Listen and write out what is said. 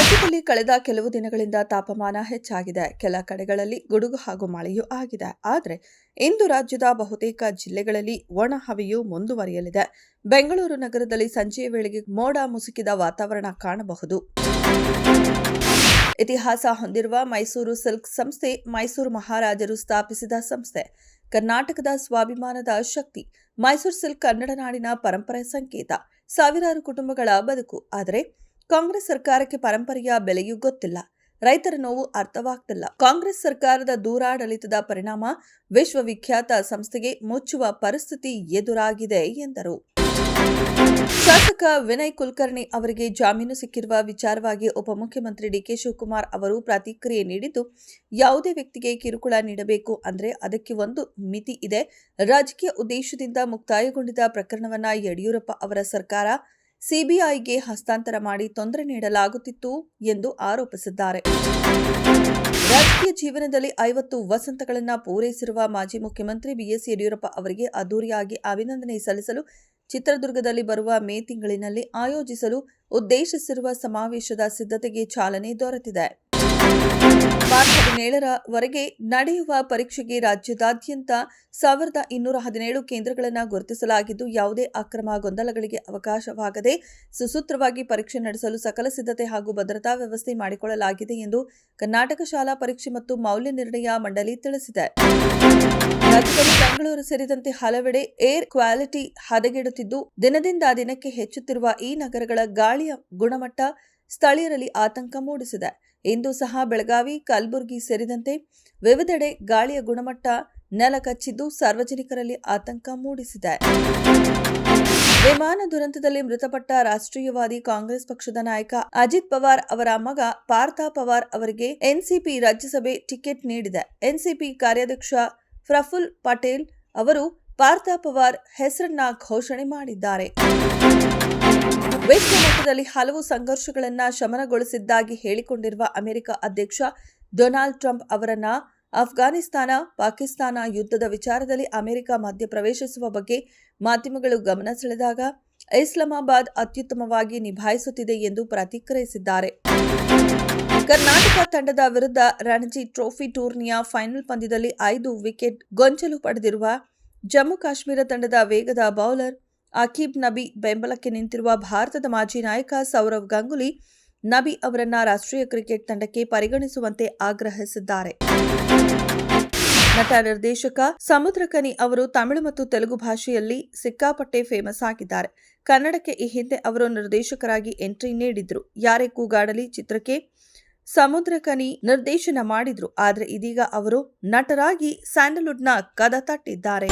ರಾಜ್ಯದಲ್ಲಿ ಕಳೆದ ಕೆಲವು ದಿನಗಳಿಂದ ತಾಪಮಾನ ಹೆಚ್ಚಾಗಿದೆ. ಕೆಲ ಕಡೆಗಳಲ್ಲಿ ಗುಡುಗು ಹಾಗೂ ಮಳೆಯೂ ಆಗಿದೆ. ಆದರೆ ಇಂದು ರಾಜ್ಯದ ಬಹುತೇಕ ಜಿಲ್ಲೆಗಳಲ್ಲಿ ಒಣ ಹವೆಯು ಮುಂದುವರಿಯಲಿದೆ. ಬೆಂಗಳೂರು ನಗರದಲ್ಲಿ ಸಂಜೆಯ ವೇಳೆಗೆ ಮೋಡ ಮುಸುಕಿದ ವಾತಾವರಣ ಕಾಣಬಹುದು. ಇತಿಹಾಸ ಹೊಂದಿರುವ ಮೈಸೂರು ಸಿಲ್ಕ್ ಸಂಸ್ಥೆ ಮೈಸೂರು ಮಹಾರಾಜರು ಸ್ಥಾಪಿಸಿದ ಸಂಸ್ಥೆ. ಕರ್ನಾಟಕದ ಸ್ವಾಭಿಮಾನದ ಶಕ್ತಿ. ಮೈಸೂರು ಸಿಲ್ಕ್ ಕನ್ನಡ ನಾಡಿನ ಪರಂಪರೆ ಸಂಕೇತ. ಸಾವಿರಾರು ಕುಟುಂಬಗಳ ಬದುಕು. ಆದರೆ ಕಾಂಗ್ರೆಸ್ ಸರ್ಕಾರಕ್ಕೆ ಪರಂಪರೆಯ ಬೆಲೆಯೂ ಗೊತ್ತಿಲ್ಲ. ರೈತರ ನೋವು ಅರ್ಥವಾಗ್ತಿಲ್ಲ. ಕಾಂಗ್ರೆಸ್ ಸರ್ಕಾರದ ದೂರಾಡಳಿತದ ಪರಿಣಾಮ ವಿಶ್ವವಿಖ್ಯಾತ ಸಂಸ್ಥೆಗೆ ಮುಚ್ಚುವ ಪರಿಸ್ಥಿತಿ ಎದುರಾಗಿದೆ ಎಂದರು. ಶಾಸಕ ವಿನಯ್ ಕುಲಕರ್ಣಿ ಅವರಿಗೆ ಜಾಮೀನು ಸಿಕ್ಕಿರುವ ವಿಚಾರವಾಗಿ ಉಪಮುಖ್ಯಮಂತ್ರಿ ಡಿಕೆ ಶಿವಕುಮಾರ್ ಅವರು ಪ್ರತಿಕ್ರಿಯೆ ನೀಡಿದ್ದು, ಯಾವುದೇ ವ್ಯಕ್ತಿಗೆ ಕಿರುಕುಳ ನೀಡಬೇಕು ಅಂದ್ರೆ ಅದಕ್ಕೆ ಒಂದು ಮಿತಿ ಇದೆ. ರಾಜಕೀಯ ಉದ್ದೇಶದಿಂದ ಮುಕ್ತಾಯಗೊಂಡಿದ್ದ ಪ್ರಕರಣವನ್ನ ಯಡಿಯೂರಪ್ಪ ಅವರ ಸರ್ಕಾರ ಸಿಬಿಐಗೆ ಹಸ್ತಾಂತರ ಮಾಡಿ ತೊಂದರೆ ನೀಡಲಾಗುತ್ತಿತ್ತು ಎಂದು ಆರೋಪಿಸಿದ್ದಾರೆ. ರಾಜಕೀಯ ಜೀವನದಲ್ಲಿ 50 ವಸಂತಗಳನ್ನು ಪೂರೈಸಿರುವ ಮಾಜಿ ಮುಖ್ಯಮಂತ್ರಿ ಬಿಎಸ್ ಯಡಿಯೂರಪ್ಪ ಅವರಿಗೆ ಅದ್ದೂರಿಯಾಗಿ ಅಭಿನಂದನೆ ಸಲ್ಲಿಸಲು ಚಿತ್ರದುರ್ಗದಲ್ಲಿ ಬರುವ ಮೇ ತಿಂಗಳಿನಲ್ಲಿ ಆಯೋಜಿಸಲು ಉದ್ದೇಶಿಸಿರುವ ಸಮಾವೇಶದ ಸಿದ್ಧತೆಗೆ ಚಾಲನೆ ದೊರೆತಿದೆ. ಮಾರ್ಚ್ 17ರವರೆಗೆ ನಡೆಯುವ ಪರೀಕ್ಷೆಗೆ ರಾಜ್ಯದಾದ್ಯಂತ 1217 ಕೇಂದ್ರಗಳನ್ನು ಗುರುತಿಸಲಾಗಿದ್ದು, ಯಾವುದೇ ಅಕ್ರಮ ಗೊಂದಲಗಳಿಗೆ ಅವಕಾಶವಾಗದೆ ಸುಸೂತ್ರವಾಗಿ ಪರೀಕ್ಷೆ ನಡೆಸಲು ಸಕಲ ಸಿದ್ಧತೆ ಹಾಗೂ ಭದ್ರತಾ ವ್ಯವಸ್ಥೆ ಮಾಡಿಕೊಳ್ಳಲಾಗಿದೆ ಎಂದು ಕರ್ನಾಟಕ ಶಾಲಾ ಪರೀಕ್ಷೆ ಮತ್ತು ಮೌಲ್ಯ ನಿರ್ಣಯ ಮಂಡಳಿ ತಿಳಿಸಿದೆ. ರಾಜ್ಯದಲ್ಲಿ ಬೆಂಗಳೂರು ಸೇರಿದಂತೆ ಹಲವೆಡೆ ಏರ್ ಕ್ವಾಲಿಟಿ ಹದಗೆಡುತ್ತಿದ್ದು, ದಿನದಿಂದ ದಿನಕ್ಕೆ ಹೆಚ್ಚುತ್ತಿರುವ ಈ ನಗರಗಳ ಗಾಳಿಯ ಗುಣಮಟ್ಟ ಸ್ಥಳೀಯರಲ್ಲಿ ಆತಂಕ ಮೂಡಿಸಿದೆ. ಇಂದು ಸಹ ಬೆಳಗಾವಿ, ಕಲಬುರಗಿ ಸೇರಿದಂತೆ ವಿವಿಧೆಡೆ ಗಾಳಿಯ ಗುಣಮಟ್ಟ ನೆಲಕಚ್ಚಿದ್ದು ಸಾರ್ವಜನಿಕರಲ್ಲಿ ಆತಂಕ ಮೂಡಿಸಿದೆ. ವಿಮಾನ ದುರಂತದಲ್ಲಿ ಮೃತಪಟ್ಟ ರಾಷ್ಟ್ರೀಯವಾದಿ ಕಾಂಗ್ರೆಸ್ ಪಕ್ಷದ ನಾಯಕ ಅಜಿತ್ ಪವಾರ್ ಅವರ ಮಗ ಪಾರ್ಥ ಪವಾರ್ ಅವರಿಗೆ ಎನ್ಸಿಪಿ ರಾಜ್ಯಸಭೆ ಟಿಕೆಟ್ ನೀಡಿದೆ. ಎನ್ಸಿಪಿ ಕಾರ್ಯಾಧ್ಯಕ್ಷ ಪ್ರಫುಲ್ ಪಟೇಲ್ ಅವರು ಪಾರ್ಥ ಪವಾರ್ ಹೆಸರನ್ನ ಘೋಷಣೆ ಮಾಡಿದ್ದಾರೆ. ವಿಶ್ವ ಮಟ್ಟದಲ್ಲಿ ಹಲವು ಸಂಘರ್ಷಗಳನ್ನು ಶಮನಗೊಳಿಸಿದ್ದಾಗಿ ಹೇಳಿಕೊಂಡಿರುವ ಅಮೆರಿಕ ಅಧ್ಯಕ್ಷ ಡೊನಾಲ್ಡ್ ಟ್ರಂಪ್ ಅವರನ್ನ ಅಫ್ಘಾನಿಸ್ತಾನ ಪಾಕಿಸ್ತಾನ ಯುದ್ಧದ ವಿಚಾರದಲ್ಲಿ ಅಮೆರಿಕ ಮಧ್ಯಪ್ರವೇಶಿಸುವ ಬಗ್ಗೆ ಮಾಧ್ಯಮಗಳು ಗಮನ ಸೆಳೆದಾಗ ಇಸ್ಲಾಮಾಬಾದ್ ಅತ್ಯುತ್ತಮವಾಗಿ ನಿಭಾಯಿಸುತ್ತಿದೆ ಎಂದು ಪ್ರತಿಕ್ರಿಯಿಸಿದ್ದಾರೆ. ಕರ್ನಾಟಕ ತಂಡದ ವಿರುದ್ಧ ರಣಜಿ ಟ್ರೋಫಿ ಟೂರ್ನಿಯ ಫೈನಲ್ ಪಂದ್ಯದಲ್ಲಿ 5 ವಿಕೆಟ್ ಗೊಂಚಲು ಪಡೆದಿರುವ ಜಮ್ಮು ಕಾಶ್ಮೀರ ತಂಡದ ವೇಗದ ಬೌಲರ್ ಅಕೀಬ್ ನಬಿ ಬೆಂಬಲಕ್ಕೆ ನಿಂತಿರುವ ಭಾರತದ ಮಾಜಿ ನಾಯಕ ಸೌರವ್ ಗಂಗೂಲಿ ನಬಿ ಅವರನ್ನ ರಾಷ್ಟ್ರೀಯ ಕ್ರಿಕೆಟ್ ತಂಡಕ್ಕೆ ಪರಿಗಣಿಸುವಂತೆ ಆಗ್ರಹಿಸಿದ್ದಾರೆ. ನಟ ನಿರ್ದೇಶಕ ಸಮುದ್ರಕನಿ ಅವರು ತಮಿಳು ಮತ್ತು ತೆಲುಗು ಭಾಷೆಯಲ್ಲಿ ಸಿಕ್ಕಾಪಟ್ಟೆ ಫೇಮಸ್ ಆಗಿದ್ದಾರೆ. ಕನ್ನಡಕ್ಕೆ ಈ ಹಿಂದೆ ಅವರು ನಿರ್ದೇಶಕರಾಗಿ ಎಂಟ್ರಿ ನೀಡಿದ್ರು. ಯಾರೇ ಕೂಗಾಡಲಿ ಚಿತ್ರಕ್ಕೆ ಸಮುದ್ರಕನಿ ನಿರ್ದೇಶನ ಮಾಡಿದ್ರು. ಆದರೆ ಇದೀಗ ಅವರು ನಟರಾಗಿ ಸ್ಯಾಂಡಲ್ವುಡ್ನ ಕದ ತಟ್ಟಿದ್ದಾರೆ.